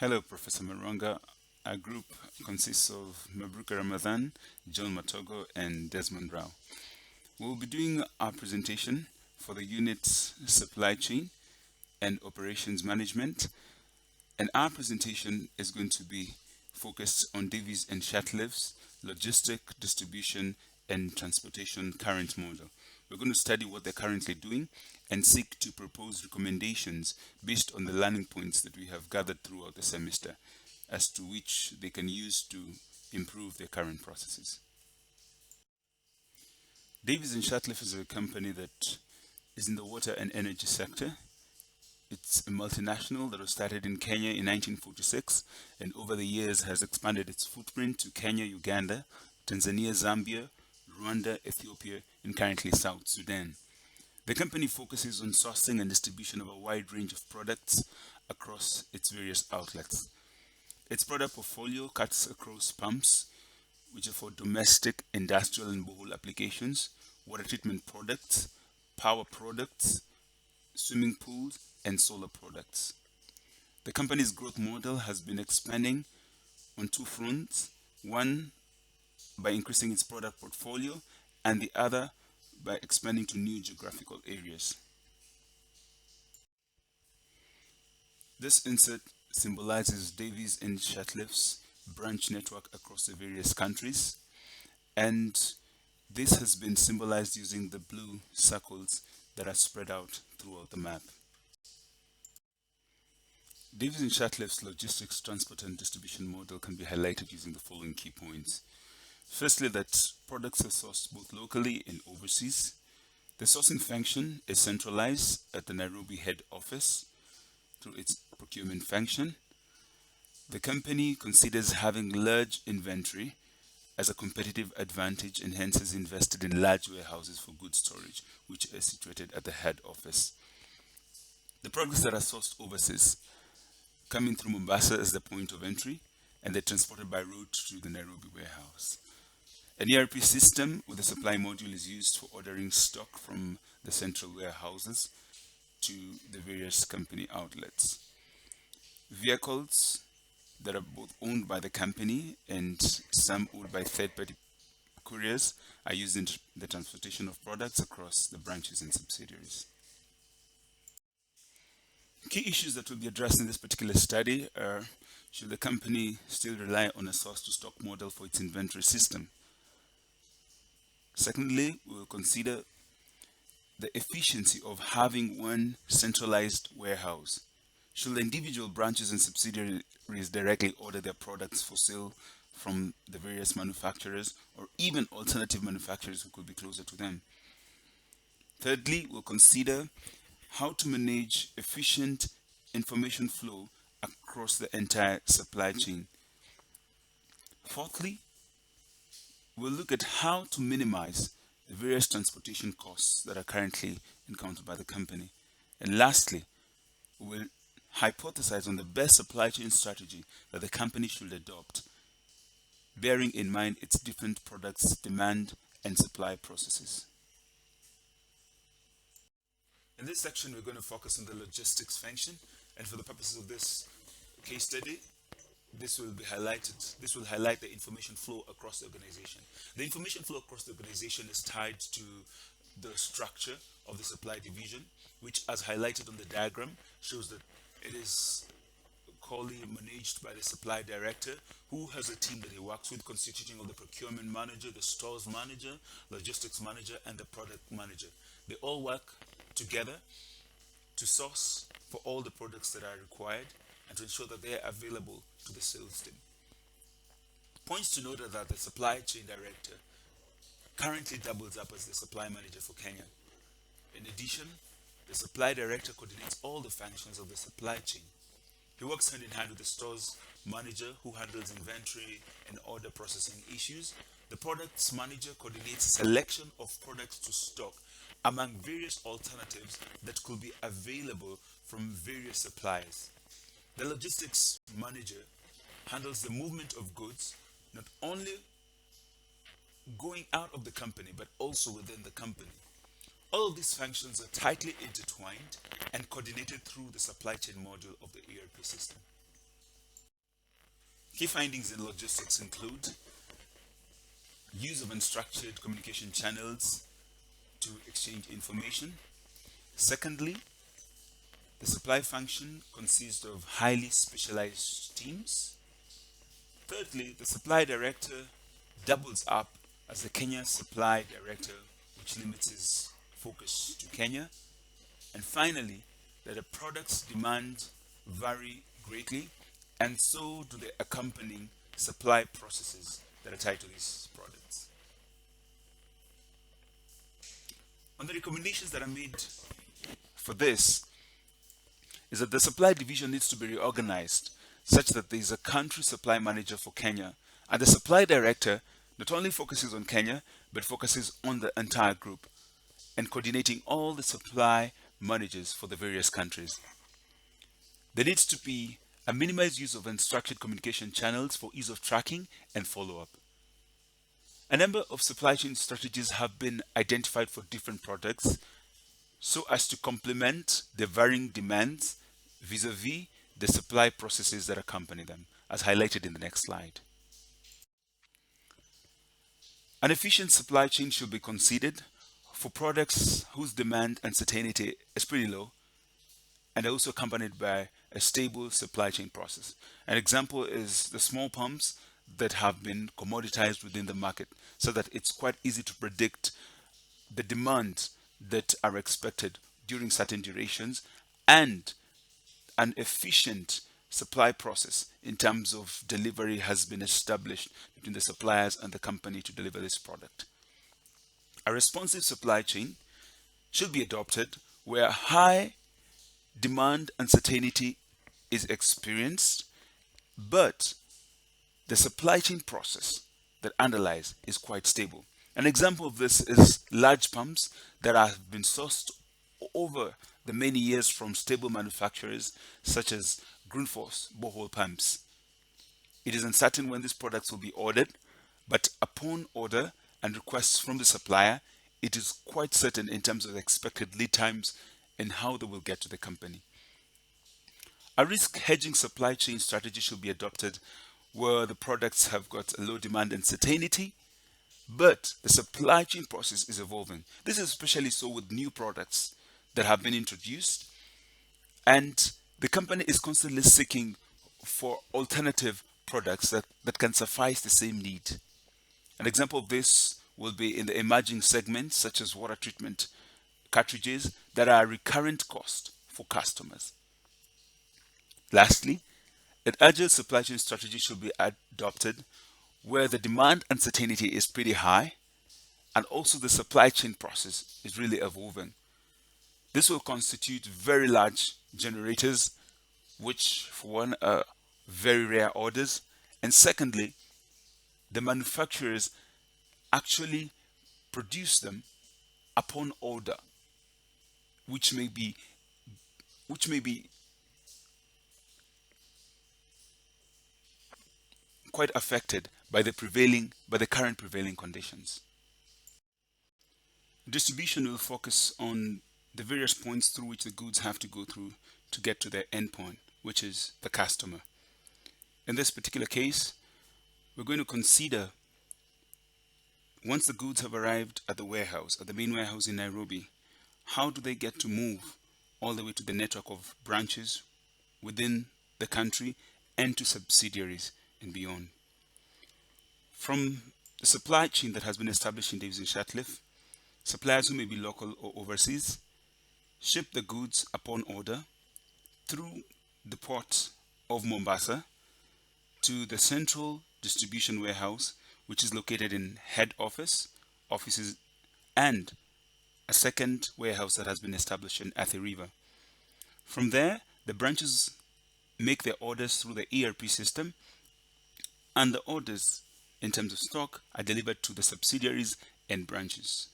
Hello, Professor Marwanga. Our group consists of Mabruka Ramadan, John Matogo, and Desmond Rao. We'll be doing our presentation for the unit's supply chain and operations management, and our presentation is going to be focused on Davies and Shirtliff's logistic, distribution, and transportation current model. We're going to study what they're currently doing and seek to propose recommendations based on the learning points that we have gathered throughout the semester as to which they can use to improve their current processes. Davies and Shirtliff is a company that is in the water and energy sector. It's a multinational that was started in Kenya in 1946 and over the years has expanded its footprint to Kenya, Uganda, Tanzania, Zambia, Rwanda, Ethiopia, and currently South Sudan. The company focuses on sourcing and distribution of a wide range of products across its various outlets. Its product portfolio cuts across pumps, which are for domestic, industrial, and borehole applications, water treatment products, power products, swimming pools, and solar products. The company's growth model has been expanding on two fronts, one by increasing its product portfolio and the other by expanding to new geographical areas. This insert symbolizes Davies and Shirtliff's branch network across the various countries, and this has been symbolized using the blue circles that are spread out throughout the map. Davies and Shirtliff's logistics, transport, and distribution model can be highlighted using the following key points. Firstly, that products are sourced both locally and overseas. The sourcing function is centralized at the Nairobi head office through its procurement function. The company considers having large inventory as a competitive advantage and hence has invested in large warehouses for goods storage, which are situated at the head office. The products that are sourced overseas come in through Mombasa as the point of entry and they're transported by road to the Nairobi warehouse. An ERP system with a supply module is used for ordering stock from the central warehouses to the various company outlets. Vehicles that are both owned by the company and some owned by third-party couriers are used in the transportation of products across the branches and subsidiaries. Key issues that will be addressed in this particular study are: should the company still rely on a source-to-stock model for its inventory system? Secondly, we will consider the efficiency of having one centralized warehouse. Should the individual branches and subsidiaries directly order their products for sale from the various manufacturers or even alternative manufacturers who could be closer to them? Thirdly, we'll consider how to manage efficient information flow across the entire supply chain. Fourthly, we'll look at how to minimize the various transportation costs that are currently encountered by the company. And lastly, we'll hypothesize on the best supply chain strategy that the company should adopt, bearing in mind its different products' demand and supply processes. In this section, we're going to focus on the logistics function, and for the purposes of this case study, this will highlight the information flow across the organization. The information flow across the organization is tied to the structure of the supply division, which, as highlighted on the diagram, shows that it is wholly managed by the supply director, who has a team that he works with constituting of the procurement manager, the stores manager, logistics manager, and the product manager. They all work together to source for all the products that are required and to ensure that they are available to the sales team. Points to note are that the supply chain director currently doubles up as the supply manager for Kenya. In addition, the supply director coordinates all the functions of the supply chain. He works hand in hand with the stores manager, who handles inventory and order processing issues. The products manager coordinates selection of products to stock among various alternatives that could be available from various suppliers. The logistics manager handles the movement of goods, not only going out of the company, but also within the company. All of these functions are tightly intertwined and coordinated through the supply chain module of the ERP system. Key findings in logistics include use of unstructured communication channels to exchange information. Secondly, the supply function consists of highly specialized teams. Thirdly, the supply director doubles up as the Kenya supply director, which limits his focus to Kenya. And finally, that the product's demand vary greatly, and so do the accompanying supply processes that are tied to these products. On the recommendations that are made for this is that the supply division needs to be reorganized such that there is a country supply manager for Kenya, and the supply director not only focuses on Kenya but focuses on the entire group and coordinating all the supply managers for the various countries. There needs to be a minimized use of unstructured communication channels for ease of tracking and follow-up. A number of supply chain strategies have been identified for different products so as to complement the varying demands vis-a-vis the supply processes that accompany them, as highlighted in the next slide. An efficient supply chain should be considered for products whose demand uncertainty is pretty low and also accompanied by a stable supply chain process. An example is the small pumps that have been commoditized within the market so that it's quite easy to predict the demands that are expected during certain durations, and an efficient supply process in terms of delivery has been established between the suppliers and the company to deliver this product. A responsive supply chain should be adopted where high demand uncertainty is experienced, but the supply chain process that underlies is quite stable. An example of this is large pumps that have been sourced over the many years from stable manufacturers such as Grundfos borehole pumps. It is uncertain when these products will be ordered, but upon order and requests from the supplier, it is quite certain in terms of expected lead times and how they will get to the company. A risk hedging supply chain strategy should be adopted where the products have got a low demand uncertainty, but the supply chain process is evolving. This is especially so with new products that have been introduced, and the company is constantly seeking for alternative products that can suffice the same need. An example of this will be in the emerging segments such as water treatment cartridges that are a recurrent cost for customers. Lastly, an agile supply chain strategy should be adopted where the demand uncertainty is pretty high and also the supply chain process is really evolving. This will constitute very large generators, which for one are very rare orders, and secondly, the manufacturers actually produce them upon order, which may be quite affected by the current prevailing conditions. Distribution will focus on the various points through which the goods have to go through to get to their endpoint, which is the customer. In this particular case, we're going to consider once the goods have arrived at the warehouse, at the main warehouse in Nairobi, how do they get to move all the way to the network of branches within the country and to subsidiaries and beyond. From the supply chain that has been established in Davis and Shirtliff, suppliers who may be local or overseas ship the goods upon order through the port of Mombasa to the central distribution warehouse, which is located in head office, offices, and a second warehouse that has been established in Athi River. From there, the branches make their orders through the ERP system, and the orders in terms of stock are delivered to the subsidiaries and branches.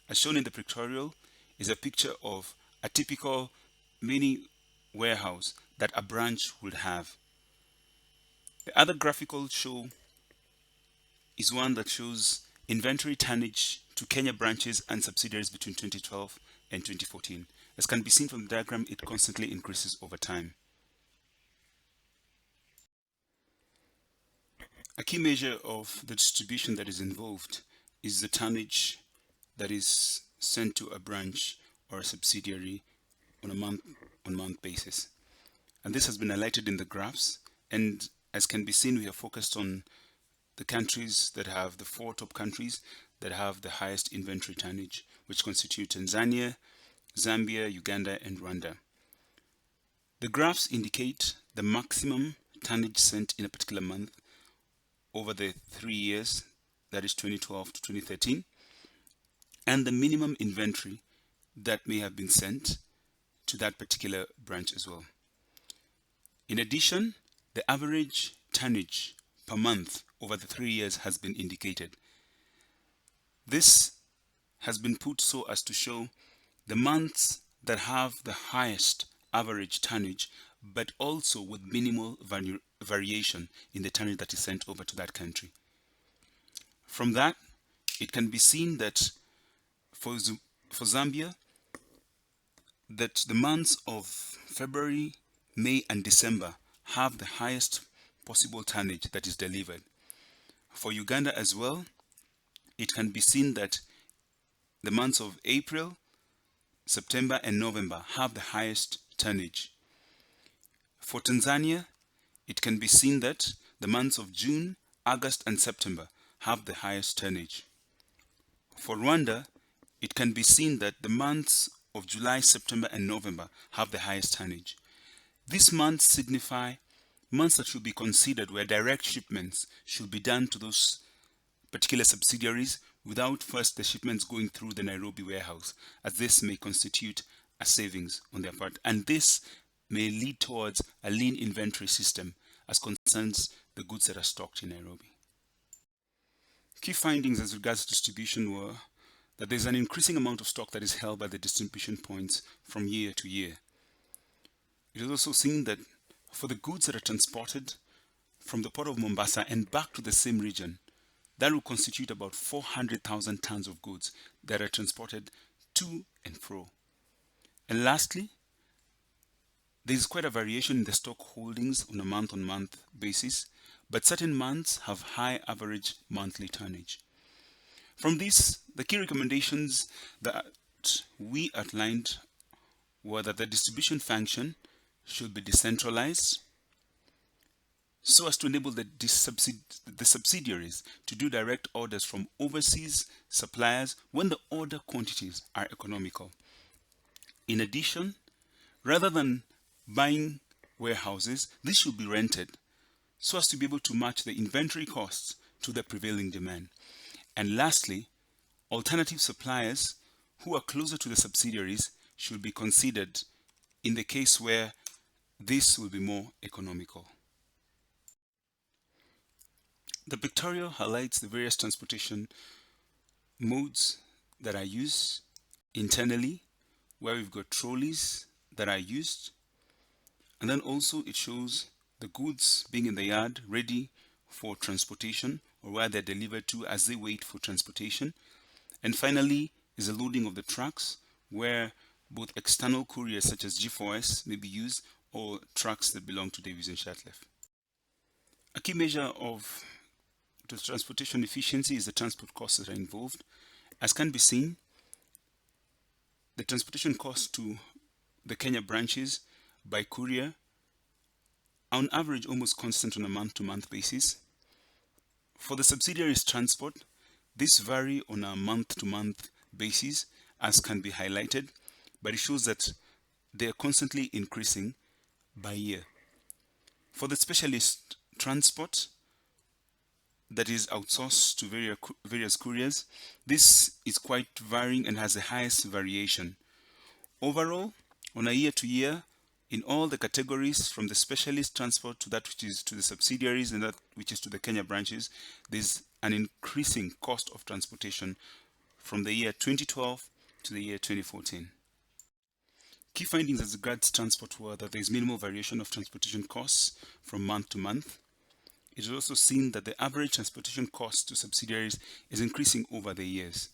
As shown in the pictorial is a picture of a typical mini warehouse that a branch would have. The other graphical show is one that shows inventory tonnage to Kenya branches and subsidiaries between 2012 and 2014. As can be seen from the diagram, it constantly increases over time. A key measure of the distribution that is involved is the tonnage that is sent to a branch or a subsidiary on a month-on-month basis. And this has been highlighted in the graphs, and as can be seen, we have focused on the countries that have the 4 top countries that have the highest inventory tonnage, which constitute Tanzania, Zambia, Uganda, and Rwanda. The graphs indicate the maximum tonnage sent in a particular month over the 3 years, that is 2012 to 2013, and the minimum inventory that may have been sent to that particular branch as well. In addition, the average tonnage per month over the 3 years has been indicated. This has been put so as to show the months that have the highest average tonnage, but also with minimal variation in the tonnage that is sent over to that country. From that, it can be seen that for Zambia, that the months of February, May, and December have the highest possible tonnage that is delivered. For Uganda as well, it can be seen that the months of April, September, and November have the highest tonnage. For Tanzania, it can be seen that the months of June, August, and September have the highest tonnage. For Rwanda, it can be seen that the months of July, September, and November have the highest tonnage. These months signify months that should be considered where direct shipments should be done to those particular subsidiaries without first the shipments going through the Nairobi warehouse, as this may constitute a savings on their part, and this may lead towards a lean inventory system as concerns the goods that are stocked in Nairobi. Key findings as regards distribution were that there's an increasing amount of stock that is held by the distribution points from year to year. It is also seen that for the goods that are transported from the port of Mombasa and back to the same region, that will constitute about 400,000 tons of goods that are transported to and fro. And lastly, there is quite a variation in the stock holdings on a month-on-month basis, but certain months have high average monthly tonnage. From this, the key recommendations that we outlined were that the distribution function should be decentralized so as to enable the subsidiaries to do direct orders from overseas suppliers when the order quantities are economical. In addition, rather than buying warehouses, this should be rented so as to be able to match the inventory costs to the prevailing demand. And lastly, alternative suppliers who are closer to the subsidiaries should be considered in the case where this will be more economical. The pictorial highlights the various transportation modes that are used internally, where we've got trolleys that are used, and then also it shows the goods being in the yard ready for transportation or where they're delivered to as they wait for transportation. And finally is the loading of the trucks, where both external couriers such as G4S may be used or trucks that belong to Davies and Shirtliff. A key measure of the transportation efficiency is the transport costs that are involved. As can be seen, the transportation costs to the Kenya branches by courier are on average almost constant on a month-to-month basis. For the subsidiaries transport, these vary on a month-to-month basis, as can be highlighted, but it shows that they are constantly increasing by year. For the specialist transport that is outsourced to various couriers, this is quite varying and has the highest variation. Overall, on a year-to-year, in all the categories from the specialist transport to that which is to the subsidiaries and that which is to the Kenya branches, there's an increasing cost of transportation from the year 2012 to the year 2014. Key findings as regards transport were that there is minimal variation of transportation costs from month to month. It is also seen that the average transportation cost to subsidiaries is increasing over the years.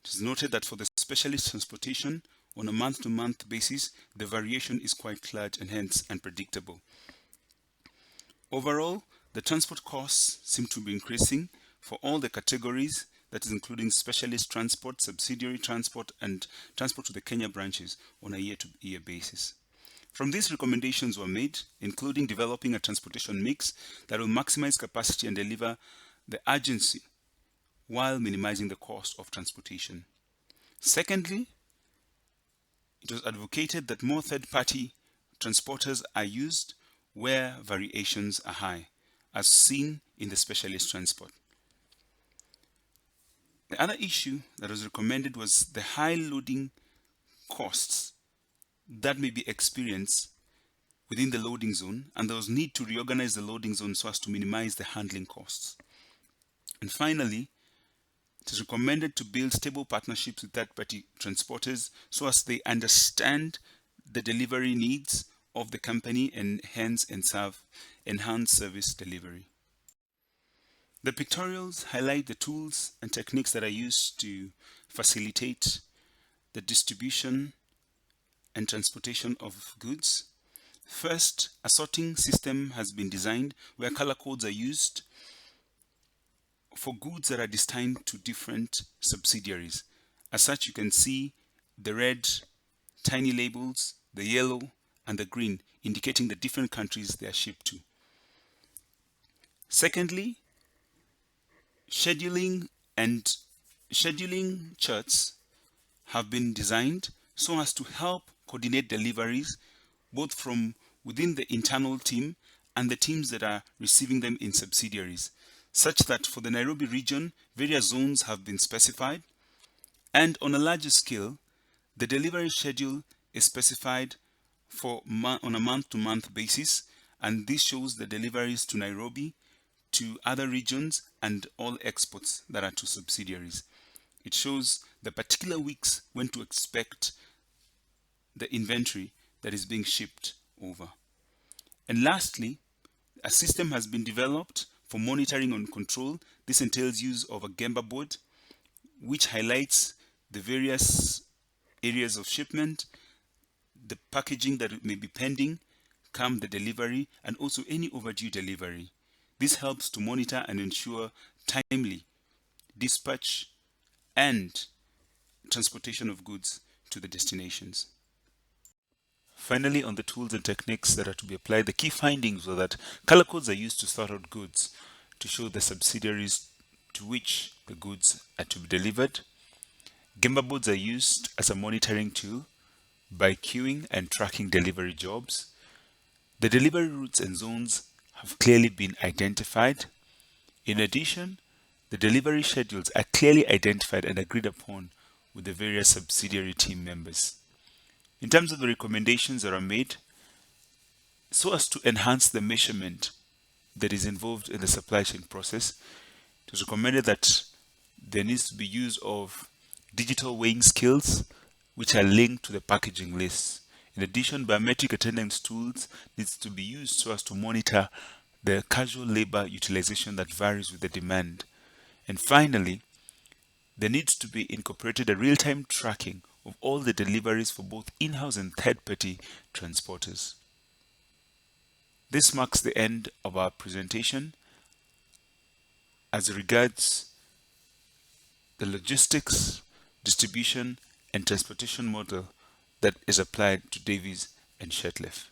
It is noted that for the specialist transportation, on a month-to-month basis, the variation is quite large and hence unpredictable. Overall, the transport costs seem to be increasing for all the categories, that is including specialist transport, subsidiary transport, and transport to the Kenya branches on a year-to-year basis. From these, recommendations were made, including developing a transportation mix that will maximize capacity and deliver the urgency while minimizing the cost of transportation. Secondly, it was advocated that more third-party transporters are used where variations are high, as seen in the specialist transport. The other issue that was recommended was the high loading costs that may be experienced within the loading zone, and there was need to reorganize the loading zone so as to minimize the handling costs. And finally, it is recommended to build stable partnerships with third-party transporters so as they understand the delivery needs of the company and hence enhance service delivery. The pictorials highlight the tools and techniques that are used to facilitate the distribution and transportation of goods. First, a sorting system has been designed where color codes are used for goods that are destined to different subsidiaries. As such, you can see the red tiny labels, the yellow, and the green indicating the different countries they are shipped to. Secondly, scheduling charts have been designed so as to help coordinate deliveries both from within the internal team and the teams that are receiving them in subsidiaries, such that for the Nairobi region, various zones have been specified, and on a larger scale, the delivery schedule is specified on a month-to-month basis, and this shows the deliveries to Nairobi, to other regions, and all exports that are to subsidiaries. It shows the particular weeks when to expect the inventory that is being shipped over. And lastly, a system has been developed for monitoring and control. This entails use of a Gemba board, which highlights the various areas of shipment, the packaging that may be pending, come the delivery, and also any overdue delivery. This helps to monitor and ensure timely dispatch and transportation of goods to the destinations. Finally, on the tools and techniques that are to be applied, the key findings were that color codes are used to sort out goods to show the subsidiaries to which the goods are to be delivered. Gemba boards are used as a monitoring tool by queuing and tracking delivery jobs. The delivery routes and zones have clearly been identified. In addition, the delivery schedules are clearly identified and agreed upon with the various subsidiary team members. In terms of the recommendations that are made, so as to enhance the measurement that is involved in the supply chain process, it is recommended that there needs to be use of digital weighing scales which are linked to the packaging lists. In addition, biometric attendance tools needs to be used so as to monitor the casual labor utilization that varies with the demand. And finally, there needs to be incorporated a real-time tracking of all the deliveries for both in-house and third-party transporters. This marks the end of our presentation as regards the logistics, distribution, and transportation model that is applied to Davies and Shirtliff.